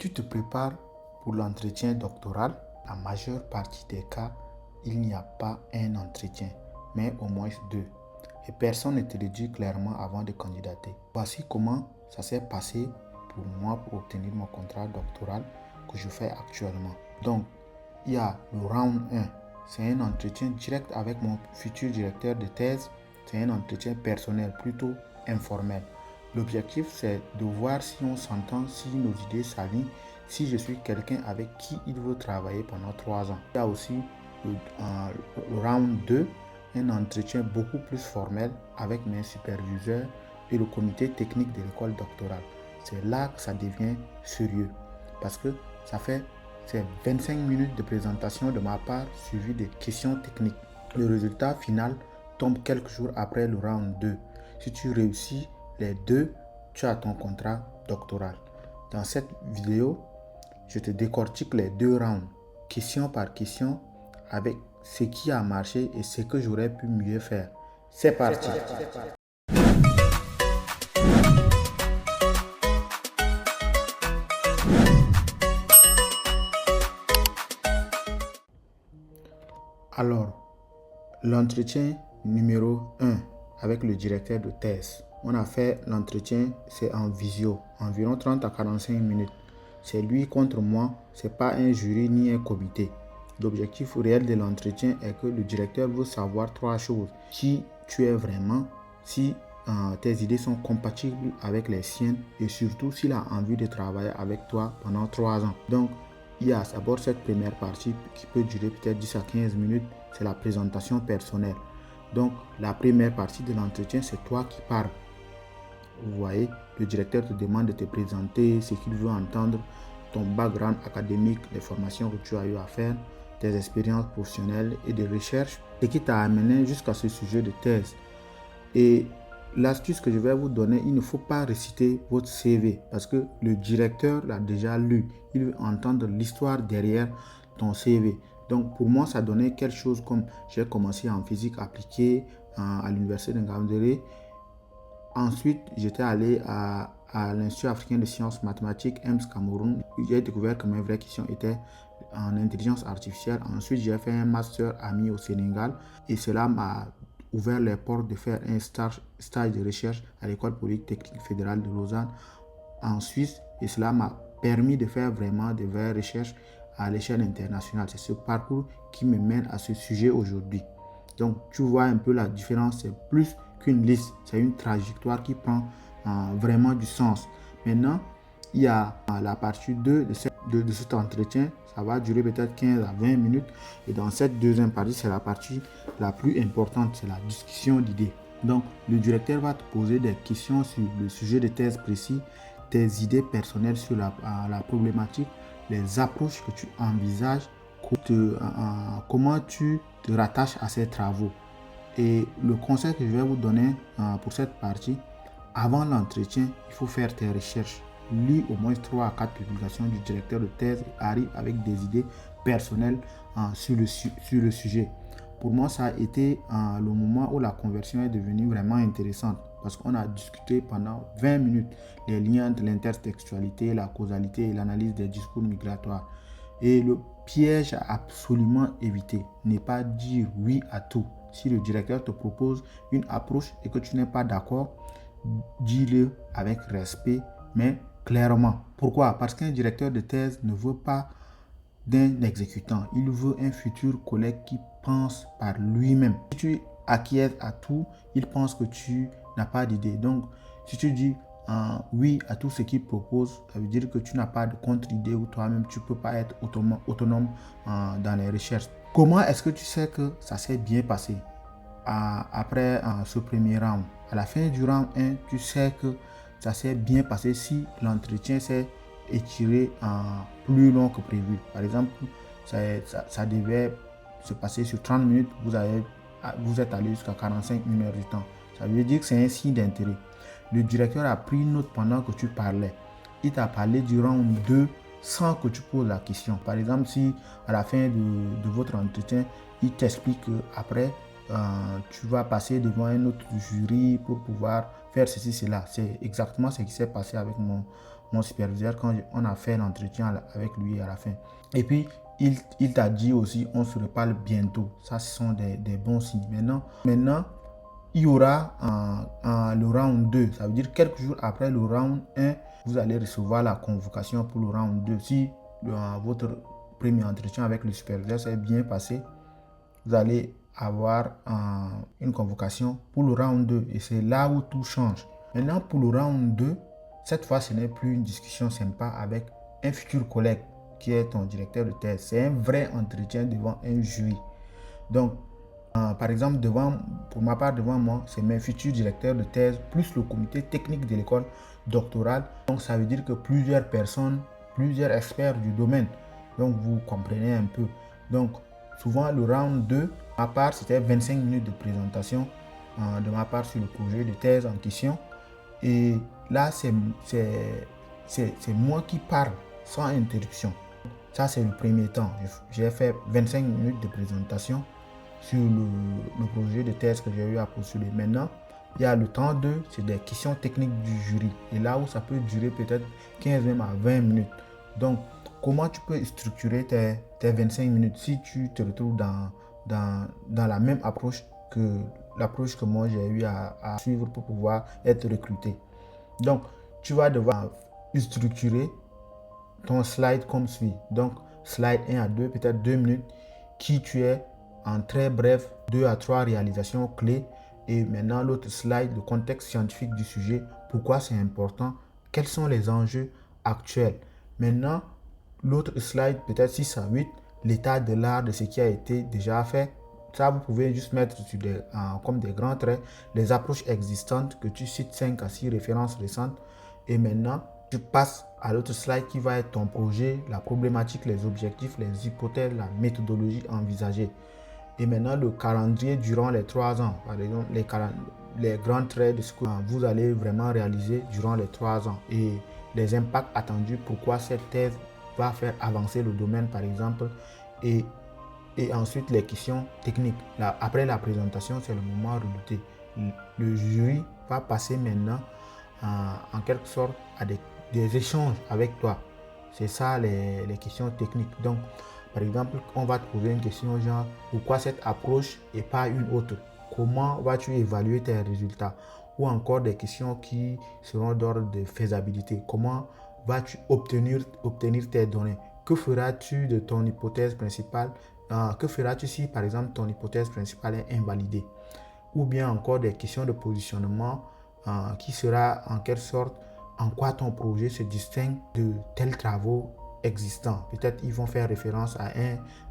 Tu te prépares pour l'entretien doctoral. La majeure partie des cas, il n'y a pas un entretien, mais au moins deux. Et personne ne te le dit clairement avant de candidater. Voici comment ça s'est passé pour moi pour obtenir mon contrat doctoral que je fais actuellement. Donc, il y a le round 1. C'est un entretien direct avec mon futur directeur de thèse. C'est un entretien personnel, plutôt informel. L'objectif, c'est de voir si on s'entend, si nos idées s'alignent, si je suis quelqu'un avec qui il veut travailler pendant 3 ans. Il y a aussi le round 2, un entretien beaucoup plus formel avec mes superviseurs et le comité technique de l'école doctorale. C'est là que ça devient sérieux parce que c'est 25 minutes de présentation de ma part suivi de questions techniques. Le résultat final tombe quelques jours après le round 2. Si tu réussis les deux, tu as ton contrat doctoral. Dans cette vidéo, je te décortique les deux rounds, question par question, avec ce qui a marché et ce que j'aurais pu mieux faire. C'est parti. Alors, l'entretien numéro 1 avec le directeur de thèse. On a fait l'entretien, c'est en visio, environ 30 à 45 minutes. C'est lui contre moi, c'est pas un jury ni un comité. L'objectif réel de l'entretien est que le directeur veut savoir 3 choses. Qui tu es vraiment, si tes idées sont compatibles avec les siennes et surtout s'il a envie de travailler avec toi pendant 3 ans. Donc, il y a d'abord cette première partie qui peut durer peut-être 10 à 15 minutes, c'est la présentation personnelle. Donc, la première partie de l'entretien, c'est toi qui parles. Vous voyez, le directeur te demande de te présenter, ce qu'il veut entendre, ton background académique, les formations que tu as eu à faire, tes expériences professionnelles et de recherche, ce qui t'a amené jusqu'à ce sujet de thèse. Et l'astuce que je vais vous donner, il ne faut pas réciter votre CV parce que le directeur l'a déjà lu. Il veut entendre l'histoire derrière ton CV. Donc pour moi, ça donnait quelque chose comme j'ai commencé en physique appliquée à l'université de Ngaoundéré. Ensuite, j'étais allé à l'Institut africain de sciences mathématiques, EMS Cameroun. J'ai découvert que mes vraies questions étaient en intelligence artificielle. Ensuite, j'ai fait un master ami au Sénégal et cela m'a ouvert les portes de faire un stage de recherche à l'école polytechnique fédérale de Lausanne en Suisse et cela m'a permis de faire vraiment de vraies recherches à l'échelle internationale. C'est ce parcours qui me mène à ce sujet aujourd'hui. Donc, tu vois un peu la différence, c'est plus qu'une liste, c'est une trajectoire qui prend vraiment du sens. Maintenant, il y a la partie 2 de cet entretien, ça va durer peut-être 15 à 20 minutes. Et dans cette deuxième partie, c'est la partie la plus importante, c'est la discussion d'idées. Donc, le directeur va te poser des questions sur le sujet de thèse précis, tes idées personnelles sur la problématique, les approches que tu envisages, comment tu te rattaches à ces travaux. Et le conseil que je vais vous donner pour cette partie, avant l'entretien, il faut faire tes recherches. Lis au moins 3 à 4 publications du directeur de thèse et arrive avec des idées personnelles sur le sujet. Pour moi, ça a été le moment où la conversion est devenue vraiment intéressante parce qu'on a discuté pendant 20 minutes les liens entre l'intertextualité, la causalité et l'analyse des discours migratoires. Et le piège à absolument éviter n'est pas dire oui à tout. Si le directeur te propose une approche et que tu n'es pas d'accord, dis-le avec respect, mais clairement. Pourquoi? Parce qu'un directeur de thèse ne veut pas d'un exécutant. Il veut un futur collègue qui pense par lui-même. Si tu acquiesces à tout, il pense que tu n'as pas d'idée. Donc, si tu dis oui à tout ce qu'il propose, ça veut dire que tu n'as pas de contre-idée ou toi-même, tu ne peux pas être autonome dans les recherches. Comment est-ce que tu sais que ça s'est bien passé après ce premier round? À la fin du round 1, tu sais que ça s'est bien passé si l'entretien s'est étiré plus long que prévu. Par exemple, ça devait se passer sur 30 minutes, vous êtes allé jusqu'à 45 minutes du temps. Ça veut dire que c'est un signe d'intérêt. Le directeur a pris note pendant que tu parlais. Il t'a parlé du round 2 sans que tu poses la question. Par exemple, si à la fin de votre entretien, il t'explique qu'après, tu vas passer devant un autre jury pour pouvoir faire ceci, cela. C'est exactement ce qui s'est passé avec mon superviseur quand on a fait l'entretien avec lui à la fin. Et puis, il t'a dit aussi, on se reparle bientôt. Ça, ce sont des bons signes. Maintenant, il y aura le round 2. Ça veut dire quelques jours après le round 1, vous allez recevoir la convocation pour le round 2. Si votre premier entretien avec le superviseur s'est bien passé, vous allez avoir une convocation pour le round 2. Et c'est là où tout change. Maintenant, pour le round 2, cette fois, ce n'est plus une discussion sympa avec un futur collègue qui est ton directeur de thèse. C'est un vrai entretien devant un jury. Donc, par exemple, pour ma part, devant moi, c'est mes futurs directeurs de thèse, plus le comité technique de l'école doctorale. Donc, ça veut dire que plusieurs personnes, plusieurs experts du domaine. Donc, vous comprenez un peu. Donc, souvent, le round 2, ma part, c'était 25 minutes de présentation de ma part sur le projet de thèse en question. Et là, c'est moi qui parle sans interruption. Ça, c'est le premier temps. J'ai fait 25 minutes de présentation sur le projet de thèse que j'ai eu à postuler. Maintenant, il y a le temps 2, c'est des questions techniques du jury. Et là où ça peut durer peut-être 15 même à 20 minutes. Donc, comment tu peux structurer tes 25 minutes si tu te retrouves dans la même approche que l'approche que moi j'ai eu à suivre pour pouvoir être recruté. Donc, tu vas devoir structurer ton slide comme suit. Donc, slide 1 à 2, peut-être 2 minutes, qui tu es en très bref, 2 à 3 réalisations clés. Et maintenant, l'autre slide, le contexte scientifique du sujet, pourquoi c'est important, quels sont les enjeux actuels. Maintenant, l'autre slide, peut-être 6 à 8, l'état de l'art de ce qui a été déjà fait. Ça, vous pouvez juste mettre sur comme des grands traits les approches existantes que tu cites 5 à 6 références récentes. Et maintenant, tu passes à l'autre slide qui va être ton projet, la problématique, les objectifs, les hypothèses, la méthodologie envisagée. Et maintenant, le calendrier durant les 3 ans, par exemple, les grands traits de ce que vous allez vraiment réaliser durant les 3 ans et les impacts attendus, pourquoi cette thèse va faire avancer le domaine, par exemple, et ensuite les questions techniques. Après la présentation, c'est le moment redouté. Le jury va passer maintenant en quelque sorte à des échanges avec toi. C'est ça les questions techniques. Donc, par exemple, on va te poser une question genre pourquoi cette approche et pas une autre? Comment vas-tu évaluer tes résultats? Ou encore des questions qui seront d'ordre de faisabilité. Comment vas-tu obtenir tes données? Que feras-tu de ton hypothèse principale? Que feras-tu si par exemple ton hypothèse principale est invalidée? Ou bien encore des questions de positionnement qui sera en quelque sorte en quoi ton projet se distingue de tels travaux existants. Peut-être ils vont faire référence à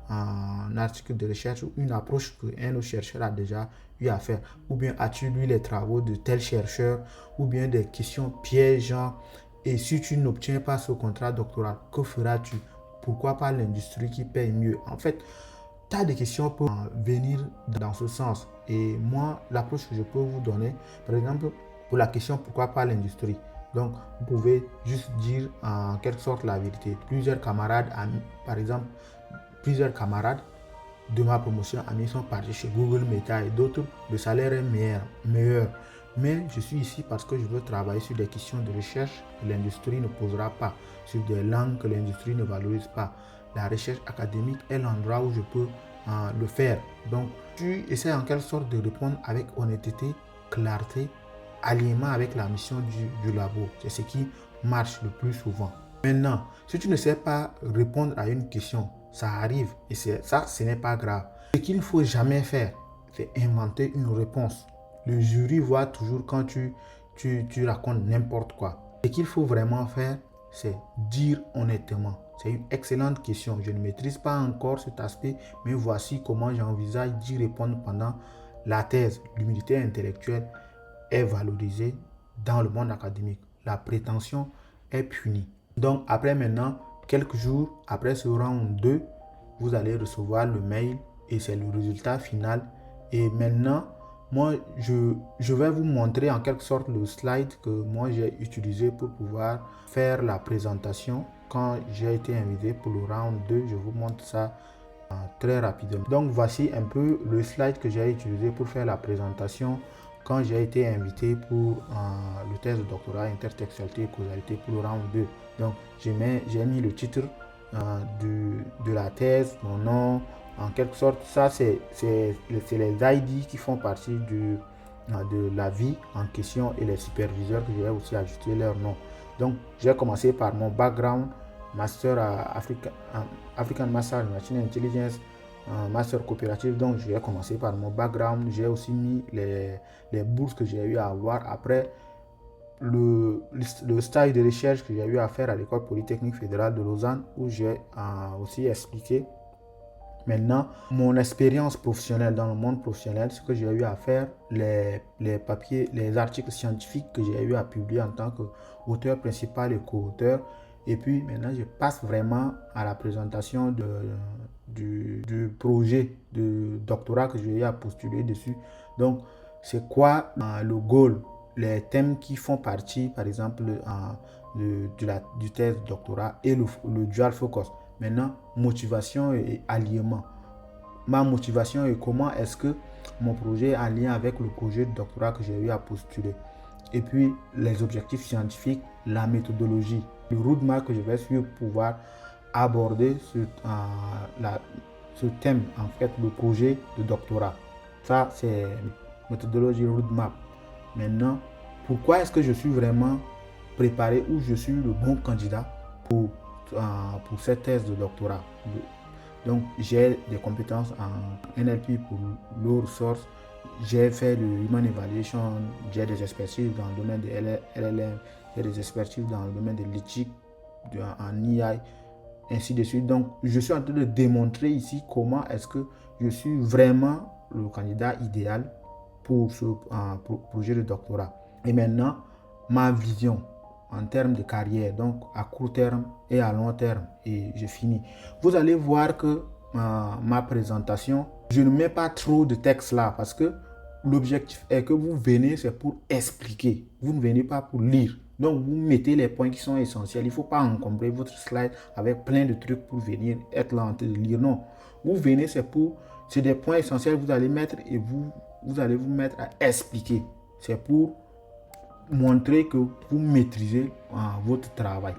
un article de recherche ou une approche qu'un autre chercheur a déjà eu à faire. Ou bien as-tu lu les travaux de tel chercheur? Ou bien des questions pièges genre, et si tu n'obtiens pas ce contrat doctoral, que feras-tu? Pourquoi pas l'industrie qui paye mieux? En fait, tas de questions peuvent venir dans ce sens. Et moi, l'approche que je peux vous donner, par exemple, pour la question pourquoi pas l'industrie. Donc, vous pouvez juste dire en quelque sorte la vérité. Plusieurs camarades, amis, par exemple, plusieurs camarades de ma promotion, amis, sont partis chez Google Meta et d'autres, le salaire est meilleur. Mais je suis ici parce que je veux travailler sur des questions de recherche que l'industrie ne posera pas, sur des langues que l'industrie ne valorise pas. La recherche académique est l'endroit où je peux le faire. Donc, tu essaies en quelque sorte de répondre avec honnêteté, clarté, alignement avec la mission du labo. C'est ce qui marche le plus souvent. Maintenant, si tu ne sais pas répondre à une question, ça arrive et ça, ce n'est pas grave. Ce qu'il ne faut jamais faire, c'est inventer une réponse. Le jury voit toujours quand tu racontes n'importe quoi. Ce qu'il faut vraiment faire, c'est dire honnêtement. C'est une excellente question. Je ne maîtrise pas encore cet aspect, mais voici comment j'envisage d'y répondre pendant la thèse. L'humilité intellectuelle est valorisée dans le monde académique. La prétention est punie. Donc, après maintenant, quelques jours après ce round 2, vous allez recevoir le mail et c'est le résultat final. Et maintenant, moi, je vais vous montrer en quelque sorte le slide que moi j'ai utilisé pour pouvoir faire la présentation. Quand j'ai été invité pour le round 2, je vous montre ça très rapidement. Donc, voici un peu le slide que j'ai utilisé pour faire la présentation quand j'ai été invité pour le thèse de doctorat intertextualité et causalité pour le round 2. Donc j'ai mis le titre de la thèse, mon nom, en quelque sorte. Ça, c'est les ID qui font partie de la vie en question et les superviseurs que j'ai aussi ajouté leur nom. Donc j'ai commencé par mon background, master à African Master in Machine Intelligence, master coopérative. Donc j'ai commencé par mon background. J'ai aussi mis les bourses que j'ai eu à avoir après le stage de recherche que j'ai eu à faire à l'école polytechnique fédérale de Lausanne, où j'ai aussi expliqué maintenant mon expérience professionnelle dans le monde professionnel, ce que j'ai eu à faire, les papiers, les articles scientifiques que j'ai eu à publier en tant qu'auteur principal et co-auteur. Et puis maintenant, je passe vraiment à la présentation du projet de doctorat que j'ai eu à postuler dessus. Donc, c'est quoi le goal, les thèmes qui font partie, par exemple, du thèse de doctorat et le dual focus. Maintenant, motivation et alliement. Ma motivation et comment est-ce que mon projet est en lien avec le projet de doctorat que j'ai eu à postuler. Et puis, les objectifs scientifiques, la méthodologie, le roadmap que je vais suivre pour pouvoir aborder ce thème, en fait, le projet de doctorat. Ça, c'est méthodologie roadmap. Maintenant, pourquoi est-ce que je suis vraiment préparé ou je suis le bon candidat pour cette thèse de doctorat? Donc, j'ai des compétences en NLP pour low resource. J'ai fait le Human Evaluation. J'ai des expertises dans le domaine de LLM. J'ai des expertises dans le domaine de l'éthique, en AI, ainsi de suite. Donc, je suis en train de démontrer ici comment est-ce que je suis vraiment le candidat idéal pour ce projet de doctorat. Et maintenant, ma vision en termes de carrière, donc à court terme et à long terme, et je finis. Vous allez voir que ma présentation, je ne mets pas trop de texte là parce que l'objectif est que vous venez, c'est pour expliquer. Vous ne venez pas pour lire. Donc, vous mettez les points qui sont essentiels. Il ne faut pas encombrer votre slide avec plein de trucs pour venir être là en train de lire. Non. Vous venez, c'est des points essentiels que vous allez mettre et vous allez vous mettre à expliquer. C'est pour montrer que vous maîtrisez votre travail.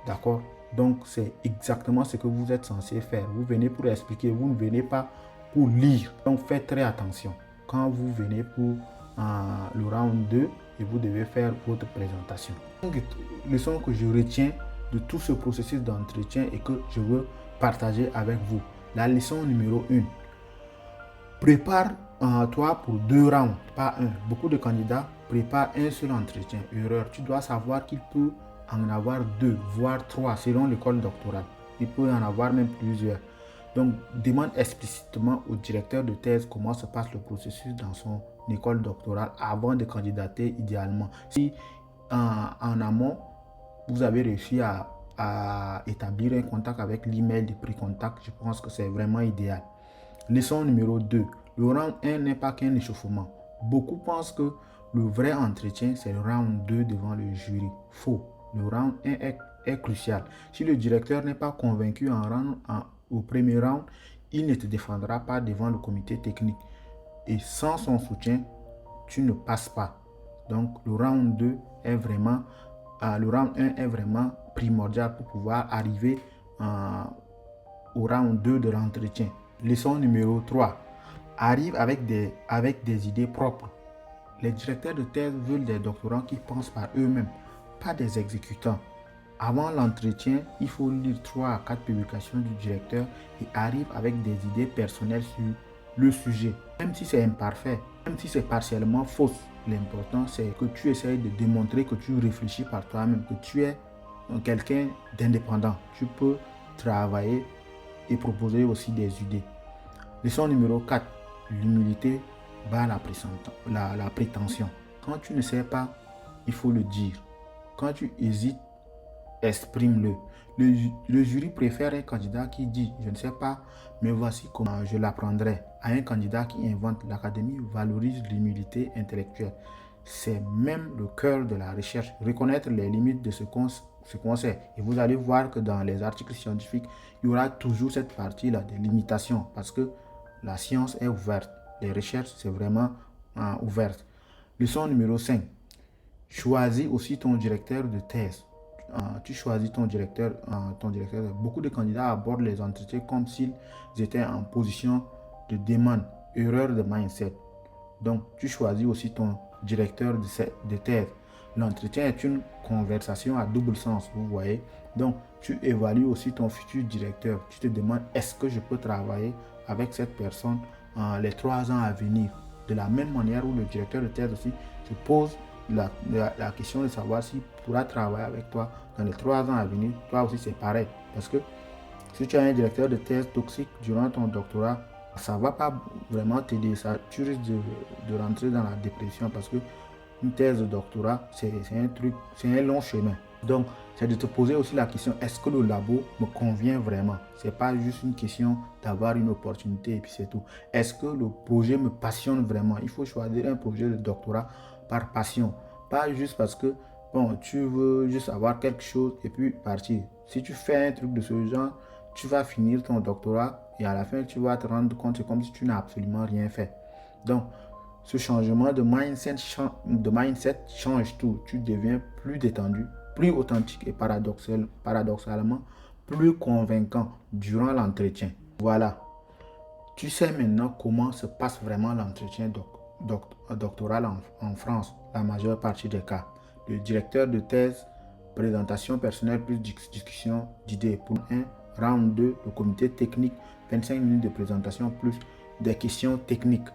D'accord? Donc, c'est exactement ce que vous êtes censé faire. Vous venez pour expliquer, vous ne venez pas pour lire. Donc, faites très attention. Quand vous venez pour le round 2 et vous devez faire votre présentation. Donc, leçon que je retiens de tout ce processus d'entretien et que je veux partager avec vous. La leçon numéro 1. Prépare-toi pour 2 rounds, pas un. Beaucoup de candidats préparent un seul entretien. Erreur. Tu dois savoir qu'il peut en avoir 2, voire 3 selon l'école doctorale. Il peut en avoir même plusieurs. Donc, demande explicitement au directeur de thèse comment se passe le processus dans son école doctorale avant de candidater idéalement. Si en amont, vous avez réussi à établir un contact avec l'email de pré-contact, je pense que c'est vraiment idéal. Leçon numéro 2. Le round 1 n'est pas qu'un échauffement. Beaucoup pensent que le vrai entretien, c'est le round 2 devant le jury. Faux. Le round 1 est crucial. Si le directeur n'est pas convaincu au premier round, il ne te défendra pas devant le comité technique. Et sans son soutien, tu ne passes pas. Donc, le round 1 est vraiment primordial pour pouvoir arriver au round 2 de l'entretien. Leçon numéro 3. Arrive avec des idées propres. Les directeurs de thèse veulent des doctorants qui pensent par eux-mêmes, pas des exécutants. Avant l'entretien, il faut lire 3 à 4 publications du directeur et arrive avec des idées personnelles sur le sujet. Même si c'est imparfait, même si c'est partiellement faux, l'important c'est que tu essayes de démontrer que tu réfléchis par toi-même, que tu es quelqu'un d'indépendant. Tu peux travailler et proposer aussi des idées. Leçon numéro 4. L'humilité bat la prétention. Quand tu ne sais pas, il faut le dire. Quand tu hésites, exprime-le. Le jury préfère un candidat qui dit « je ne sais pas, mais voici comment je l'apprendrai » à un candidat qui invente. L'Académie valorise l'humilité intellectuelle. C'est même le cœur de la recherche. Reconnaître les limites de ce qu'on sait. Et vous allez voir que dans les articles scientifiques, il y aura toujours cette partie-là de limitation parce que la science est ouverte. Les recherches, c'est vraiment ouverte. Leçon numéro 5. Choisis aussi ton directeur de thèse. Tu choisis ton directeur. Beaucoup de candidats abordent les entretiens comme s'ils étaient en position de demande. Erreur de mindset. Donc, tu choisis aussi ton directeur de thèse. L'entretien est une conversation à double sens, vous voyez. Donc, tu évalues aussi ton futur directeur. Tu te demandes, est-ce que je peux travailler avec cette personne les 3 ans à venir? De la même manière où le directeur de thèse aussi se pose la question de savoir s'il pourra travailler avec toi dans les 3 ans à venir. Toi aussi, c'est pareil. Parce que si tu as un directeur de thèse toxique durant ton doctorat, ça ne va pas vraiment t'aider. Tu risques de rentrer dans la dépression parce que une thèse de doctorat, c'est un long chemin. Donc, c'est de te poser aussi la question, est-ce que le labo me convient vraiment? Ce n'est pas juste une question d'avoir une opportunité et puis c'est tout. Est-ce que le projet me passionne vraiment? Il faut choisir un projet de doctorat par passion. Pas juste parce que, bon, tu veux juste avoir quelque chose et puis partir. Si tu fais un truc de ce genre, tu vas finir ton doctorat et à la fin, tu vas te rendre compte, c'est comme si tu n'as absolument rien fait. Donc, ce changement de mindset change tout. Tu deviens plus détendu, plus authentique et paradoxalement plus convaincant durant l'entretien. Voilà. Tu sais maintenant comment se passe vraiment l'entretien doctoral en France, la majeure partie des cas. Le directeur de thèse, présentation personnelle plus discussion d'idées. Pour 1, round 2, le comité technique, 25 minutes de présentation plus des questions techniques.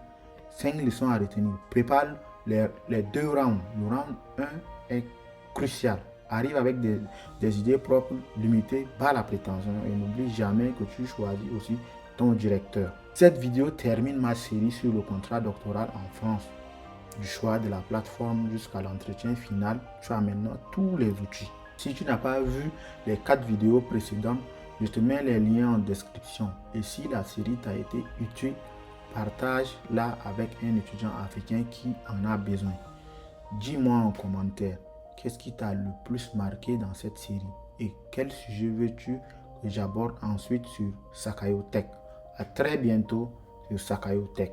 5 leçons à retenir. Prépare les 2 rounds. Le round 1 est crucial. Arrive avec des idées propres, limitées, pas la prétention. Et n'oublie jamais que tu choisis aussi ton directeur. Cette vidéo termine ma série sur le contrat doctoral en France. Du choix de la plateforme jusqu'à l'entretien final, tu as maintenant tous les outils. Si tu n'as pas vu les 4 vidéos précédentes, je te mets les liens en description. Et si la série t'a été utile, partage-la avec un étudiant africain qui en a besoin. Dis-moi en commentaire, qu'est-ce qui t'a le plus marqué dans cette série et quel sujet veux-tu que j'aborde ensuite sur Sakayo Tech. À très bientôt sur Sakayo Tech.